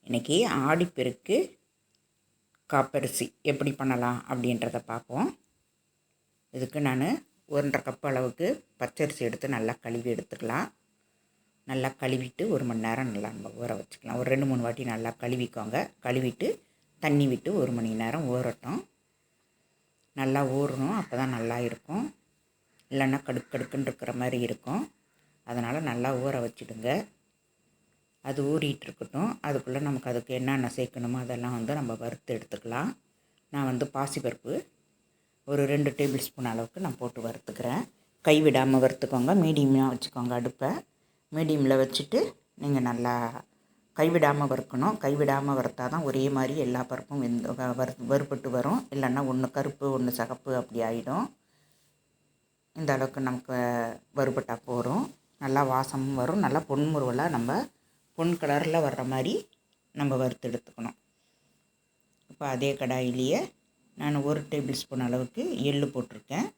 இன்றைக்கி ஆடிப்பெருக்கு காப்பரிசி எப்படி பண்ணலாம் அப்படின்றத பார்ப்போம். இதுக்கு நான் 1½ கப் அளவுக்கு பச்சரிசி எடுத்து நல்லா கழுவி எடுத்துக்கலாம். நல்லா கழுவிட்டு 1 மணி நேரம் நல்லா நம்ம ஊற வச்சுக்கலாம். ஒரு 2-3 வாட்டி நல்லா கழுவிக்கோங்க. கழுவிட்டு தண்ணி விட்டு 1 மணி நேரம் ஊறட்டும். நல்லா ஊறணும், அப்போ தான் நல்லா இருக்கும். இல்லைன்னா கடுக்குன்னு இருக்கிற மாதிரி இருக்கும். அதனால் நல்லா ஊற வச்சுடுங்க. அது ஊறிட்டு இருக்கட்டும். அதுக்குள்ளே அதுக்கு என்னென்ன சேர்க்கணுமோ அதெல்லாம் நம்ம வறுத்து எடுத்துக்கலாம். நான் பாசிப்பருப்பு ஒரு 2 டேபிள் ஸ்பூன் அளவுக்கு நான் போட்டு வறுத்துக்கிறேன். கைவிடாமல் வறுத்துக்கோங்க. மீடியமாக வச்சுக்கோங்க. அடுப்பை மீடியமில் வச்சுட்டு நீங்கள் நல்லா கைவிடாமல் வறுக்கணும். கைவிடாமல் வறுத்தா தான் ஒரே மாதிரி எல்லா பருப்பும் வறுபட்டு வரும். இல்லைன்னா ஒன்று கருப்பு ஒன்று சிகப்பு அப்படி ஆகிடும். இந்த அளவுக்கு நமக்கு வறுபட்டால் போகிறோம். நல்லா வாசமும் வரும். நல்லா பொன்முருவலாக நம்ம பொன் கலரில் வர்ற மாதிரி நம்ம வறுத்து எடுத்துக்கணும். இப்போ அதே கடாயிலேயே நான் 1 டேபிள் ஸ்பூன் அளவுக்கு எள்ளு போட்டிருக்கேன்.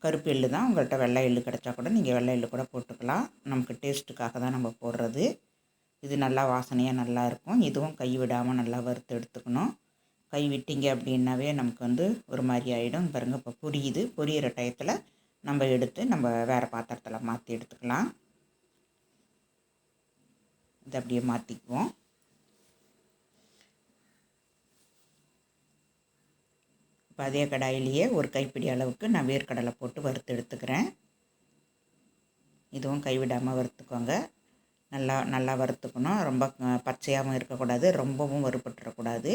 கருப்பு எள்ளு தான். உங்கள்கிட்ட வெள்ளை எள்ளு கிடச்சா கூட நீங்கள் வெள்ளை எள்ளு கூட போட்டுக்கலாம். நமக்கு டேஸ்ட்டுக்காக தான் நம்ம போடுறது. இது நல்லா வாசனையாக நல்லா இருக்கும். இதுவும் கை விடாமல் நல்லா வறுத்து எடுத்துக்கணும். கை விட்டீங்க அப்படின்னாவே நமக்கு ஒரு மாதிரி ஆகிடும். பாருங்கள், இப்போ பொரியிற டயத்தில் நம்ம எடுத்து நம்ம வேறு பாத்திரத்தில் மாற்றி எடுத்துக்கலாம். இதை அப்படியே மாற்றிக்குவோம். இப்போ அதே கடாயிலேயே ஒரு கைப்பிடி அளவுக்கு நான் வேர்க்கடலை போட்டு வறுத்து எடுத்துக்கிறேன். இதுவும் கைவிடாமல் வறுத்துக்கோங்க. நல்லா வறுத்துக்கணும். ரொம்ப பச்சையாகவும் இருக்கக்கூடாது, ரொம்பவும் வறுபட்டுறக்கூடாது.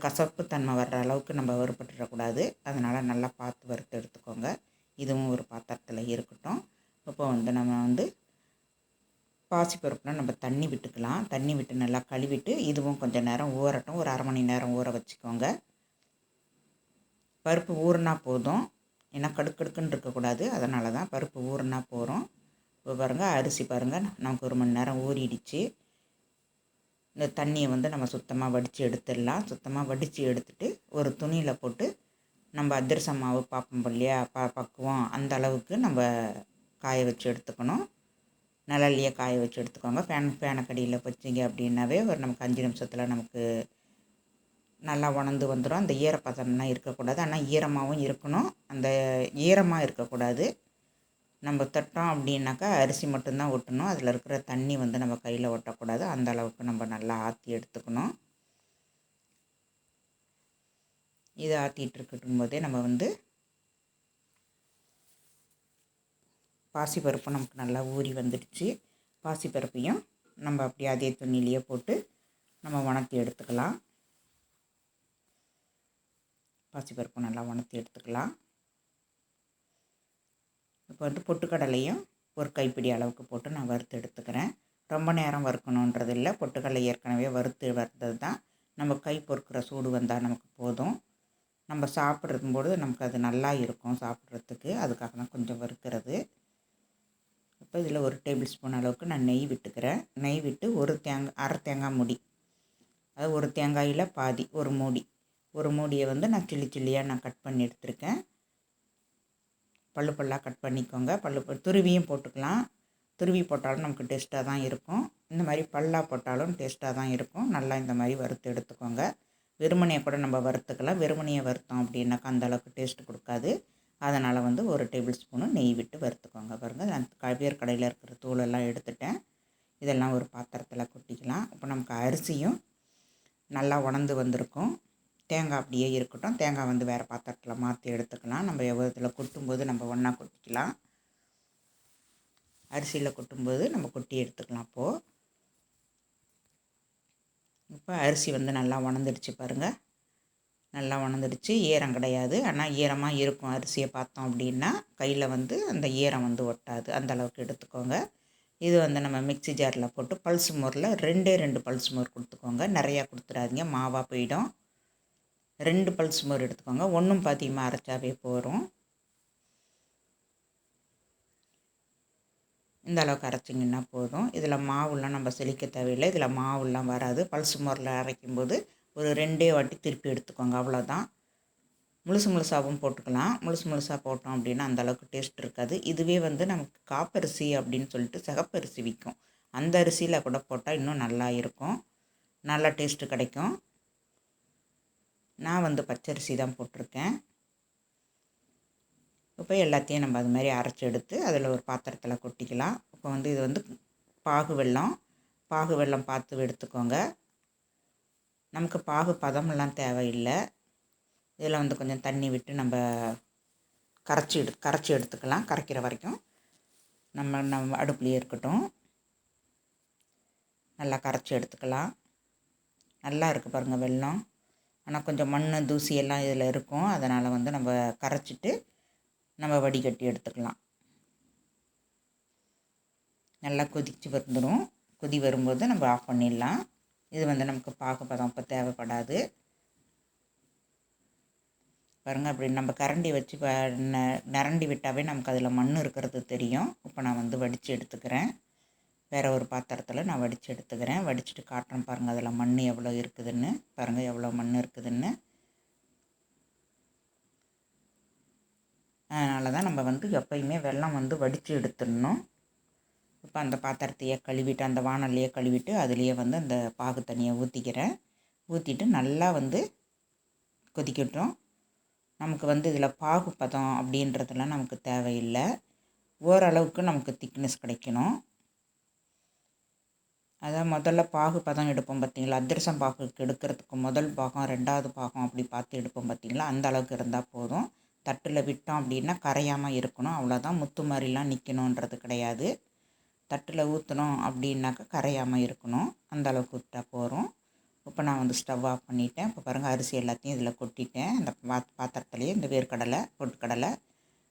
கசப்பு தன்மை வர்ற அளவுக்கு நம்ம வறுபட்டுறக்கூடாது. அதனால் நல்லா பார்த்து வறுத்து எடுத்துக்கோங்க. இதுவும் ஒரு பாத்திரத்தில் இருக்கட்டும். இப்போ நம்ம பாசிப்பருப்புனா நம்ம தண்ணி விட்டுக்கலாம். தண்ணி விட்டு நல்லா கழுவிட்டு இதுவும் கொஞ்சம் நேரம் ஊறட்டும். ஒரு 1/2 மணி நேரம் ஊற வச்சுக்கோங்க. பருப்பு ஊறினா போதும். ஏன்னா கடுக்குன்னு இருக்கக்கூடாது. அதனால தான் பருப்பு ஊறினா போகிறோம். இப்போ பாருங்கள், அரிசி பாருங்கள், நமக்கு 1 மணி நேரம் ஊறிடுச்சு. இந்த தண்ணியை நம்ம சுத்தமாக வடித்து எடுத்துடலாம். சுத்தமாக வடித்து எடுத்துட்டு ஒரு துணியில் போட்டு நம்ம அதிரசம் மாவு பார்ப்போம் இல்லையா, பக்குவோம் அந்த அளவுக்கு நம்ம காய வச்சு எடுத்துக்கணும். நிழல்லையே காய வச்சு எடுத்துக்கோங்க. ஃபேனக்கடியில் வச்சிங்க அப்படின்னாவே நமக்கு 5 நிமிஷத்தில் நமக்கு நல்லா உணர்ந்து வந்துடும். அந்த ஈரப்பதம்லாம் இருக்கக்கூடாது. ஆனால் ஈரமாகவும் இருக்கணும். அந்த ஈரமாக இருக்கக்கூடாது. நம்ம தட்டோம் அப்படின்னாக்கா அரிசி மட்டும்தான் ஒட்டணும். அதில் இருக்கிற தண்ணி நம்ம கையில் ஒட்டக்கூடாது. அந்த அளவுக்கு நம்ம நல்லா ஆற்றி எடுத்துக்கணும். இதை ஆற்றிட்டு இருக்கட்டும் போதே நம்ம பாசிப்பருப்பு நமக்கு நல்லா ஊறி வந்துடுச்சு. பாசிப்பருப்பையும் நம்ம அப்படியே அதே துணியிலேயே போட்டு நம்ம உணர்த்தி எடுத்துக்கலாம். பாசிப்பருப்பு நல்லா உணர்த்தி எடுத்துக்கலாம். இப்போ பொட்டுக்கடலையும் ஒரு கைப்பிடி அளவுக்கு போட்டு நான் வறுத்து எடுத்துக்கிறேன். ரொம்ப நேரம் வறுக்கணுன்றது இல்லை. பொட்டுக்கடலை ஏற்கனவே வறுத்தது தான். நம்ம கை பொறுக்கிற சூடு வந்தால் நமக்கு போதும். நம்ம சாப்பிட்றதும்போது நமக்கு அது நல்லா இருக்கும் சாப்பிட்றதுக்கு. அதுக்காக தான் கொஞ்சம் வறுக்கிறது. இப்போ இதில் 1 டேபிள் ஸ்பூன் அளவுக்கு நான் நெய் விட்டுக்கிறேன். நெய் விட்டு அரை தேங்காய் மூடி, அது ஒரு தேங்காயில் பாதி, ஒரு மூடியை நான் சில்லியாக நான் கட் பண்ணி எடுத்துருக்கேன். பல்லாக கட் பண்ணிக்கோங்க. துருவியும் போட்டுக்கலாம். துருவி போட்டாலும் நமக்கு டேஸ்ட்டாக தான் இருக்கும். இந்த மாதிரி பல்லாக போட்டாலும் டேஸ்ட்டாக தான் இருக்கும். நல்லா இந்த மாதிரி வறுத்து எடுத்துக்கோங்க. வெறுமனையை கூட நம்ம வறுத்துக்கலாம். வெறுமனையை வறுத்தோம் அப்படின்னாக்கா அந்தளவுக்கு டேஸ்ட்டு கொடுக்காது. அதனால் 1 டேபிள் ஸ்பூனு நெய் விட்டு வறுத்துக்கோங்க. பாருங்கள், நான் வேர்க்கடையில் இருக்கிற தூளெல்லாம் எடுத்துட்டேன். இதெல்லாம் ஒரு பாத்திரத்தில் கொட்டிக்கலாம். இப்போ நமக்கு அரிசியும் நல்லா உணர்ந்து வந்திருக்கும். தேங்காய் அப்படியே இருக்கட்டும். தேங்காய் வேறு பாத்திரத்தில் மாற்றி எடுத்துக்கலாம். நம்ம எவ்வளோத்தில் கொட்டும்போது நம்ம ஒன்றா கொட்டிக்கலாம். அரிசியில் கொட்டும்போது நம்ம கொட்டி எடுத்துக்கலாம். இப்போ அரிசி நல்லா உணர்ந்துடுச்சு பாருங்கள். நல்லா உணர்ந்துடுச்சு. ஈரம் கிடையாது. ஆனால் ஈரமாக இருக்கும். அரிசியை பார்த்தோம் அப்படின்னா கையில் அந்த ஈரம் ஒட்டாது. அந்த அளவுக்கு எடுத்துக்கோங்க. இது நம்ம மிக்ஸி ஜாரில் போட்டு பல்ஸ் மோரில் 2 பல்ஸ் மோர் கொடுத்துக்கோங்க. நிறையா கொடுத்துடாதீங்க, மாவாக போயிடும். 2 பல்ஸ் மோர் எடுத்துக்கோங்க. ஒன்றும் பாதியமாக அரைச்சாவே போகிறோம். இந்த அளவுக்கு அரைச்சிங்கன்னா போதும். இதில் மாவுலாம் நம்ம செழிக்க தேவையில்லை. இதில் மாவுலாம் வராது. பல்ஸ் மோரில் அரைக்கும்போது ஒரு 2 வாட்டி திருப்பி எடுத்துக்கோங்க. அவ்வளோதான். முழுசாகவும் போட்டுக்கலாம். முழுசாக போட்டோம் அப்படின்னா அந்தளவுக்கு டேஸ்ட் இருக்காது. இதுவே நமக்கு காப்பரிசி அப்படின்னு சொல்லிட்டு சிகப்பரிசி விற்கும். அந்த அரிசியில் கூட போட்டால் இன்னும் நல்லா இருக்கும். நல்ல டேஸ்ட்டு கிடைக்கும். நான் வந்து பச்சரிசி தான் போட்டிருக்கேன். இப்போ எல்லாத்தையும் நம்ம அது மாதிரி அரைச்சி எடுத்து அதில் ஒரு பாத்திரத்தில் கொட்டிக்கலாம். இப்போ வந்து இது வந்து பாகு வெல்லம் பார்த்து எடுத்துக்கோங்க. நமக்கு பாகு பதமெல்லாம் தேவையில்லை. இதில் வந்து கொஞ்சம் தண்ணி விட்டு நம்ம கரைச்சி எடுத்துக்கலாம். கரைக்கிற வரைக்கும் நம்ம அடுப்புலேயே இருக்கட்டும். நல்லா கரைச்சி எடுத்துக்கலாம். நல்லா இருக்குது பாருங்கள் வெல்லம். ஆனால் கொஞ்சம் மண் தூசி எல்லாம் இதில் இருக்கும். அதனால் வந்து நம்ம கரைச்சிட்டு நம்ம வடிகட்டி எடுத்துக்கலாம். நல்லா கொதித்து வந்துடும். கொதி வரும்போது நம்ம ஆஃப் பண்ணிடலாம். இது வந்து நமக்கு பாகுபதம் இப்போ தேவைப்படாது. பாருங்கள், அப்படி நம்ம கரண்டி வச்சு நிரண்டி விட்டாவே நமக்கு அதில் மண் இருக்கிறது தெரியும். இப்போ நான் வந்து வடித்து எடுத்துக்கிறேன். வேறு ஒரு பாத்திரத்தில் நான் வடித்து எடுத்துக்கிறேன். வடிச்சுட்டு காட்டுறேன் பாருங்கள் அதில் மண் எவ்வளோ இருக்குதுன்னு. பாருங்கள் எவ்வளோ மண் இருக்குதுன்னு. அதனால தான் நம்ம வந்து எப்பயுமே வெல்லம் வந்து வடித்து எடுத்துடணும். இப்போ அந்த பாத்திரத்தையே கழுவிட்டு, அந்த வானல்லையே கழுவிட்டு அதுலேயே வந்து அந்த பாகு தண்ணியை ஊற்றிக்கிறேன். ஊற்றிட்டு நல்லா வந்து கொதிக்கட்டும். நமக்கு வந்து இதில் பாகு பதம் அப்படின்றதெல்லாம் நமக்கு தேவையில்லை. ஓரளவுக்கு நமக்கு திக்னஸ் கிடைக்கணும். அதான் முதல்ல பாகு பதம் எடுப்போம் பார்த்திங்களா, அதிரசம் பாகுக்கு எடுக்கிறதுக்கு முதல் பாகம், ரெண்டாவது பாகம் அப்படி பார்த்து எடுப்போம் பார்த்திங்களா, அந்த அளவுக்கு இருந்தால் போதும். தட்டில் விட்டோம் அப்படின்னா கரையாமல் இருக்கணும், அவ்வளோதான். முத்து மாதிரிலாம் நிற்கணுன்றது கிடையாது. தட்டில் ஊற்றணும் அப்படின்னாக்கா கரையாமல் இருக்கணும், அந்த அளவுக்கு விட்டால் போதும். இப்போ நான் வந்து ஸ்டவ் ஆஃப் பண்ணிட்டேன். இப்போ பாருங்கள் அரிசி எல்லாத்தையும் இதில் கொட்டிட்டேன். அந்த பாத்திரத்துலேயே இந்த வேர்க்கடலை, பொட்டுக்கடலை,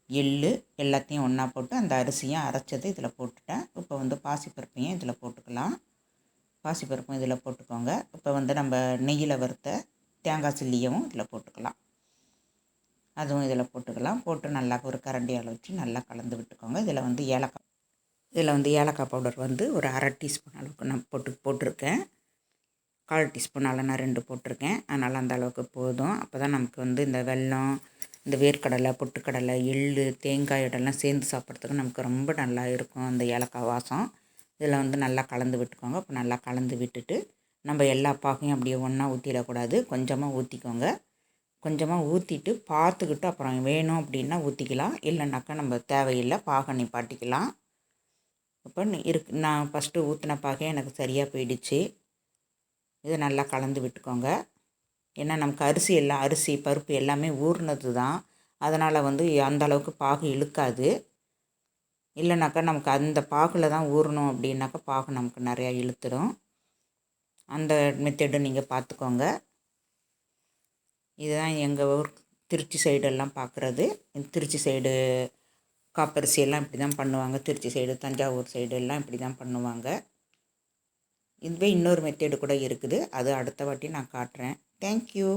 எள் எல்லாத்தையும் ஒன்றா போட்டு அந்த அரிசியும் அரைச்சது இதில் போட்டுட்டேன். இப்போ வந்து பாசிப்பருப்பையும் இதில் போட்டுக்கலாம். பாசிப்பருப்பும் இதில் போட்டுக்கோங்க. இப்போ வந்து நம்ம நெய்யில் வறுத்த தேங்காய் சில்லியவும் இதில் போட்டுக்கலாம். அதுவும் இதில் போட்டுக்கலாம். போட்டு நல்லா ஒரு கரண்டியால் வச்சு நல்லா கலந்து விட்டுக்கோங்க. இதில் வந்து ஏலக்காய் பவுடர் வந்து ஒரு 1/2 டீஸ்பூன் அளவுக்கு நான் போட்டிருக்கேன். 1/4 டீஸ்பூனால் நான் 2 போட்டிருக்கேன். அதனால் அந்த அளவுக்கு போதும். அப்போ தான் நமக்கு வந்து இந்த வெல்லம், இந்த வேர்க்கடலை, பொட்டுக்கடலை, எள், தேங்காய் இதெல்லாம் சேர்ந்து சாப்பிட்றதுக்கு நமக்கு ரொம்ப நல்லா இருக்கும் அந்த ஏலக்காய் வாசம். இதில் வந்து நல்லா கலந்து விட்டுக்கோங்க. இப்போ நல்லா கலந்து விட்டுட்டு நம்ம எல்லா பாகையும் அப்படியே ஒன்றா ஊற்றிடக்கூடாது. கொஞ்சமாக ஊற்றிக்கோங்க. கொஞ்சமாக ஊற்றிட்டு பார்த்துக்கிட்டு அப்புறம் வேணும் அப்படின்னா ஊற்றிக்கலாம். இல்லைனாக்கா நம்ம தேவையில்லை, பாகை நிப்பாட்டிக்கலாம். இப்போ நான் ஃபஸ்ட்டு ஊற்றின பாகை எனக்கு சரியாக போயிடுச்சு. இதை நல்லா கலந்து விட்டுக்கோங்க. ஏன்னா நமக்கு அரிசி பருப்பு எல்லாமே ஊறினது தான். அதனால் வந்து அந்தளவுக்கு பாகு இழுக்காது. இல்லைனாக்கா நமக்கு அந்த பாகில் தான் ஊறணும் அப்படின்னாக்கா பாகு நமக்கு நிறையா இழுத்துடும். அந்த மெத்தடு நீங்கள் பார்த்துக்கோங்க. இதுதான் எங்கள் ஊர் திருச்சி சைடெல்லாம் பார்க்குறது. திருச்சி சைடு காப்பரிசி எல்லாம் இப்படி தான் பண்ணுவாங்க. திருச்சி சைடு, தஞ்சாவூர் சைடு எல்லாம் இப்படி தான் பண்ணுவாங்க. இதுவே இன்னொரு மெத்தேடு கூட இருக்குது. அது அடுத்த வாட்டி நான் காட்டுறேன். தேங்க்யூ.